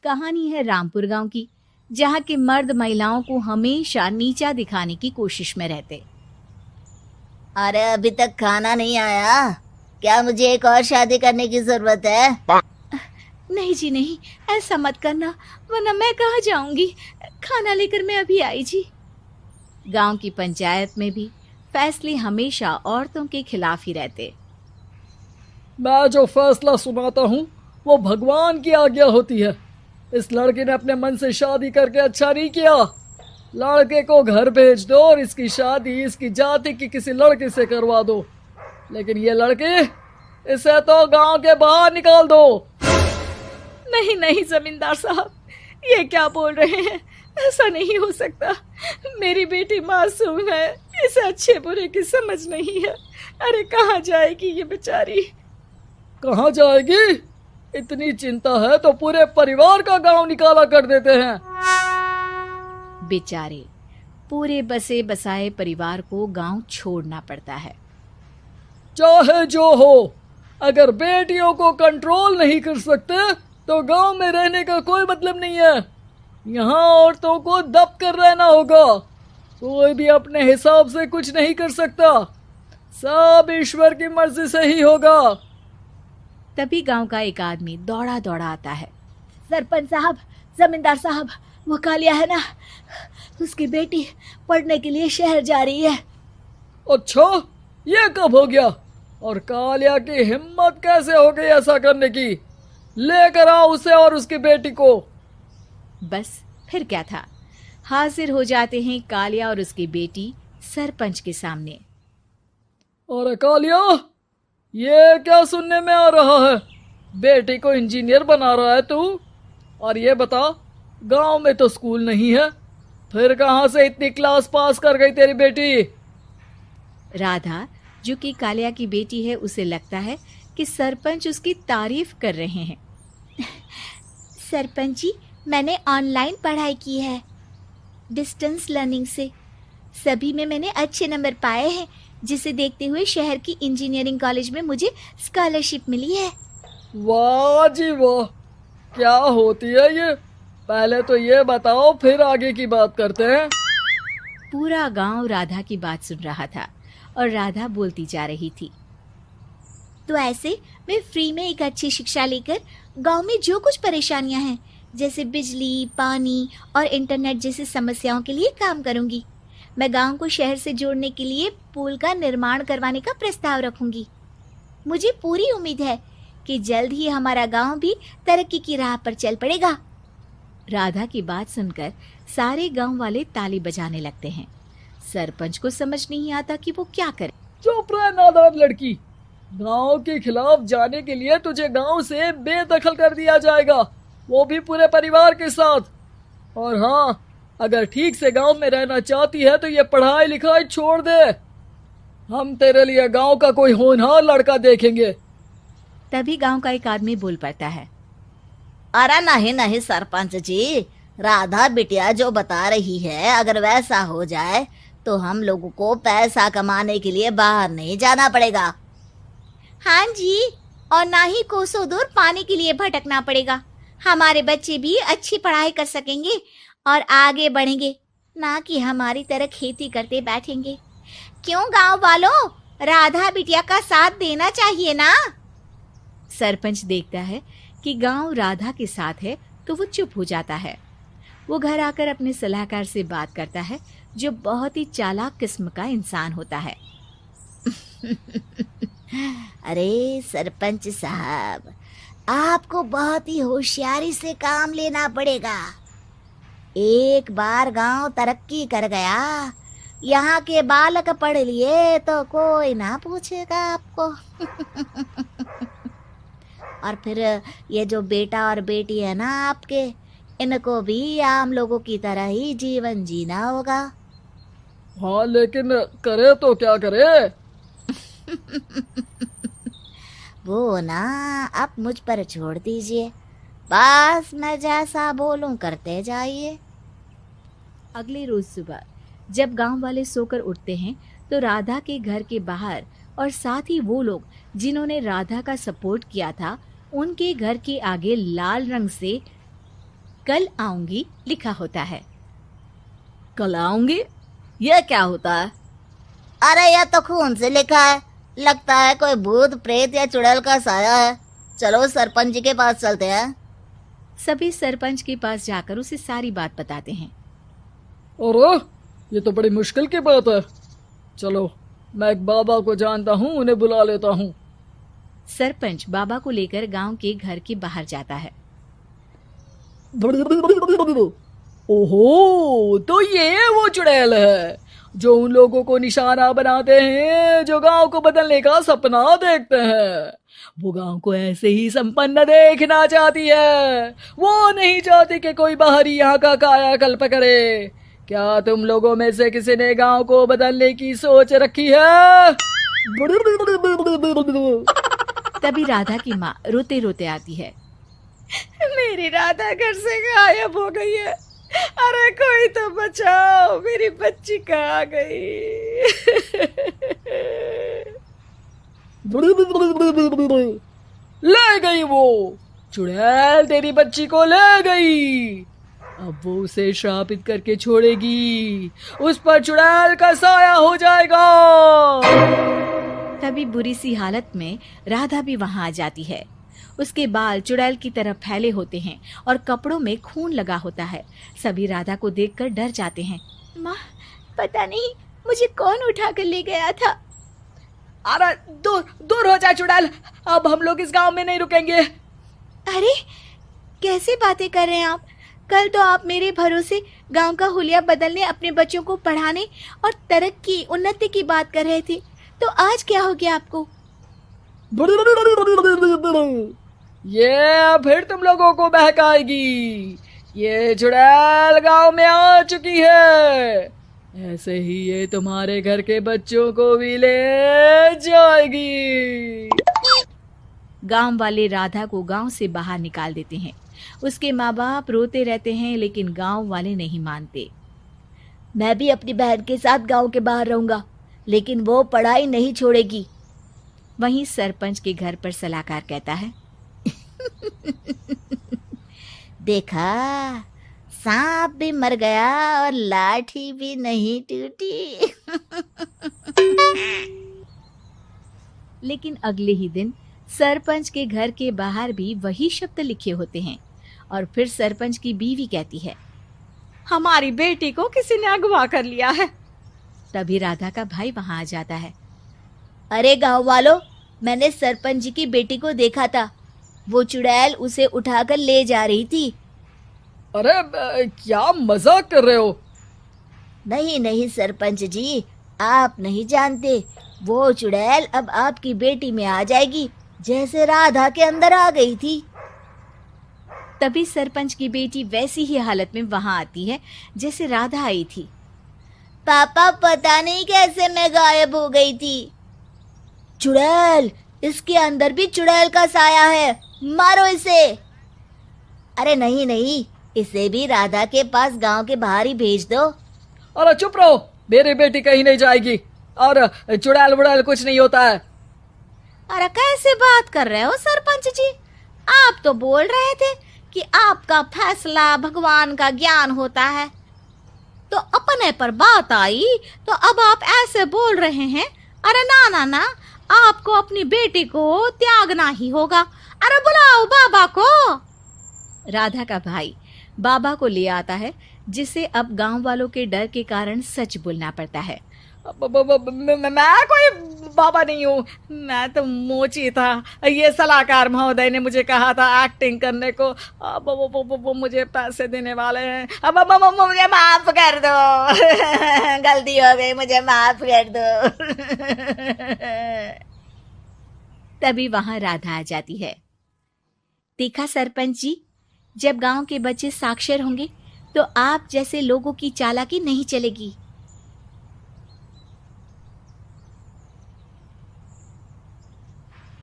कहानी है रामपुर गांव की, जहां के मर्द महिलाओं को हमेशा नीचा दिखाने की कोशिश में रहते। अरे अभी तक खाना नहीं आया, क्या मुझे एक और शादी करने की जरूरत है? नहीं जी नहीं, ऐसा मत करना, वरना मैं कहाँ जाऊंगी। खाना लेकर मैं अभी आई जी। गांव की पंचायत में भी फैसले हमेशा औरतों के खिलाफ ही रहते। मैं जो फैसला सुनाता हूँ वो भगवान की आज्ञा होती है। इस लड़के ने अपने मन से शादी करके अच्छा नहीं किया। लड़के को घर भेज दो और इसकी शादी इसकी जाति की किसी लड़के से करवा दो, लेकिन ये लड़की, इसे तो गांव के बाहर निकाल दो। नहीं नहीं जमींदार साहब, ये क्या बोल रहे हैं? ऐसा नहीं हो सकता। मेरी बेटी मासूम है, इसे अच्छे बुरे की समझ नहीं है। अरे कहाँ जाएगी ये बेचारी? कहाँ जाएगी? इतनी चिंता है तो पूरे परिवार का गांव निकाला कर देते हैं। बेचारे पूरे बसे बसाए परिवार को गांव छोड़ना पड़ता है। चाहे जो हो, अगर बेटियों को कंट्रोल नहीं कर सकते तो गांव में रहने का कोई मतलब नहीं है। यहाँ औरतों को दब कर रहना होगा। कोई भी अपने हिसाब से कुछ नहीं कर सकता, सब ईश्वर की मर्जी से ही होगा। तभी गांव का एक आदमी दौड़ा दौड़ा आता है। सरपंच साहब, जमींदार साहब, वो कालिया है ना, उसकी बेटी पढ़ने के लिए शहर जा रही है। अच्छा, ये कब हो गया? और कालिया की हिम्मत कैसे हो गई ऐसा करने की? लेकर आओ उसे और उसकी बेटी को। बस फिर क्या था, हाजिर हो जाते हैं कालिया और उसकी बेटी सरपंच के सामने। अरे कालिया, ये क्या सुनने में आ रहा है? बेटी को इंजीनियर बना रहा है तू? और ये बता, गांव में तो स्कूल नहीं है, फिर कहां से इतनी क्लास पास कर गई तेरी बेटी? राधा, जो कि कालिया की बेटी है, उसे लगता है कि सरपंच उसकी तारीफ कर रहे हैं। सरपंच जी, मैंने ऑनलाइन पढ़ाई की है, डिस्टेंस लर्निंग से। सभी में मैंने अच्छे नंबर पाए हैं, जिसे देखते हुए शहर की इंजीनियरिंग कॉलेज में मुझे स्कॉलरशिप मिली है। वाह जी वाह, क्या होती है ये? पहले तो ये बताओ, फिर आगे की बात करते हैं। पूरा गांव राधा की बात सुन रहा था और राधा बोलती जा रही थी। तो ऐसे मैं फ्री में एक अच्छी शिक्षा लेकर गांव में जो कुछ परेशानियां हैं, जैसे बिजली, पानी और इंटरनेट जैसी समस्याओं के लिए काम करूंगी। मैं गांव को शहर से जोड़ने के लिए पुल का निर्माण करवाने का प्रस्ताव रखूंगी। मुझे पूरी उम्मीद है कि जल्द ही हमारा गांव भी तरक्की की राह पर चल पड़ेगा। राधा की बात सुनकर सारे गांव वाले ताली बजाने लगते हैं। सरपंच को समझ नहीं आता कि वो क्या करे। चुप रह नादान लड़की, गांव के खिलाफ जाने के लिए तुझे गांव से बेदखल कर दिया जाएगा, वो भी पूरे परिवार के साथ। और हाँ, अगर ठीक से गांव में रहना चाहती है तो ये पढ़ाई लिखाई छोड़ दे। हम तेरे लिए गांव का कोई होनहार लड़का देखेंगे। तभी गांव का एक आदमी बोल पड़ता है। अरे नहीं नहीं सरपंच जी, राधा बिटिया जो बता रही है, अगर वैसा हो जाए तो हम लोगों को पैसा कमाने के लिए बाहर नहीं जाना पड़ेगा। हाँ जी, और ना ही कोसों दूर पानी के लिए भटकना पड़ेगा। हमारे बच्चे भी अच्छी पढ़ाई कर सकेंगे और आगे बढ़ेंगे, ना कि हमारी तरह खेती करते बैठेंगे। क्यों गांव वालों, राधा बिटिया का साथ देना चाहिए ना। सरपंच देखता है कि गांव राधा के साथ है तो वो चुप हो जाता है। वो घर आकर अपने सलाहकार से बात करता है, जो बहुत ही चालाक किस्म का इंसान होता है। अरे सरपंच साहब, आपको बहुत ही होशियारी से काम लेना पड़ेगा। एक बार गांव तरक्की कर गया, यहाँ के बालक पढ़ लिए तो कोई ना पूछेगा आपको। और फिर ये जो बेटा और बेटी है ना आपके, इनको भी आम लोगों की तरह ही जीवन जीना होगा। हाँ, लेकिन करे तो क्या करे? वो ना आप मुझ पर छोड़ दीजिए, बस मैं जैसा बोलूं करते जाइए। अगले रोज सुबह जब गांव वाले सोकर उठते हैं तो राधा के घर के बाहर और साथ ही वो लोग जिन्होंने राधा का सपोर्ट किया था, उनके घर के आगे लाल रंग से कल आऊंगी लिखा होता है। कल आऊंगी, यह क्या होता है? अरे यह तो खून से लिखा है, लगता है कोई भूत प्रेत या चुड़ैल का साया है। चलो सरपंच जी के पास चलते हैं। सभी सरपंच के पास जाकर उसे सारी बात बताते हैं। अरे ये तो बड़ी मुश्किल की बात है। चलो मैं एक बाबा को जानता हूँ, उन्हें बुला लेता हूँ। सरपंच बाबा को लेकर गांव के घर के बाहर जाता है। ओहो, तो ये वो चुड़ैल है जो उन लोगों को निशाना बनाते हैं जो गांव को बदलने का सपना देखते हैं। वो गांव को ऐसे ही संपन्न देखना चाहती है, वो नहीं चाहती कि कोई बाहरी यहाँ का कायाकल्प करे। क्या तुम लोगों में से किसी ने गांव को बदलने की सोच रखी है? तभी राधा की माँ रोते रोते आती है। मेरी राधा घर से गायब हो गई है। अरे कोई तो बचाओ, मेरी बच्ची कहाँ गई? ले गई वो चुड़ैल, तेरी बच्ची को ले गई। अब वो उसे श्रापित करके छोड़ेगी, उस पर चुड़ैल का साया हो जाएगा। तभी बुरी सी हालत में राधा भी वहां आ जाती है। उसके बाल चुड़ैल की तरह फैले होते हैं और कपड़ों में खून लगा होता है। सभी राधा को देखकर डर जाते हैं। माँ, पता नहीं मुझे कौन उठा कर ले गया था। अरे दूर दूर हो जा चुड़ैल, अब हम लोग इस गांव में नहीं रुकेंगे। अरे कैसे बातें कर रहे हैं आप? कल तो आप मेरे भरोसे गांव का हुलिया बदलने, अपने बच्चों को पढ़ाने और तरक्की उन्नति की बात कर रहे थे, तो आज क्या हो गया आपको? ये फिर तुम लोगों को बहकाएगी। ये चुड़ैल गांव में आ चुकी है, ऐसे ही ये तुम्हारे घर के बच्चों को भी ले जाएगी। गांव वाले राधा को गांव से बाहर निकाल देते हैं। उसके माँ बाप रोते रहते हैं, लेकिन गांव वाले नहीं मानते। मैं भी अपनी बहन के साथ गांव के बाहर रहूंगा, लेकिन वो पढ़ाई नहीं छोड़ेगी। वहीं सरपंच के घर पर सलाहकार कहता है। देखा, सांप भी मर गया और लाठी भी नहीं टूटी। लेकिन अगले ही दिन सरपंच के घर के बाहर भी वही शब्द लिखे होते हैं। और फिर सरपंच की बीवी कहती है, हमारी बेटी को किसी ने अगवा कर लिया है। तभी राधा का भाई वहां आ जाता है। अरे गांव वालों, मैंने सरपंच जी की बेटी को देखा था। वो चुड़ैल उसे उठाकर ले जा रही थी। अरे क्या मजाक कर रहे हो? नहीं नहीं सरपंच जी, आप नहीं जानते। वो चुड़ैल अब आपकी बेटी में आ जाएगी, जैसे राधा के अंदर आ गई थी। तभी सरपंच की बेटी वैसी ही हालत में वहां आती है जैसे राधा आई थी। पापा, पता नहीं कैसे मैं गायब हो गई थी। चुड़ैल, इसके अंदर भी चुड़ैल का साया है, मारो इसे। अरे नहीं नहीं, इसे भी राधा के पास गांव के बाहर ही भेज दो। अरे चुप रहो, मेरी बेटी कहीं नहीं जाएगी और चुड़ैल वुड़ैल कुछ नहीं होता है। अरे कैसे बात कर रहे हो सरपंच जी? आप तो बोल रहे थे कि आपका फैसला भगवान का ज्ञान होता है, तो अपने पर बात आई तो अब आप ऐसे बोल रहे हैं। अरे ना ना ना, आपको अपनी बेटी को त्यागना ही होगा। अरे बुलाओ बाबा को। राधा का भाई बाबा को ले आता है, जिसे अब गांव वालों के डर के कारण सच बोलना पड़ता है। मैं कोई बाबा नहीं हूँ, मैं तो मोची था। ये सलाहकार महोदय ने मुझे कहा था एक्टिंग करने को। अब वो मुझे पैसे देने वाले हैं। अब मुझे माफ कर दो। गलती हो गई, मुझे माफ कर दो। तभी वहां राधा आ जाती है। देखा सरपंच जी, जब गांव के बच्चे साक्षर होंगे तो आप जैसे लोगों की चालाकी नहीं चलेगी।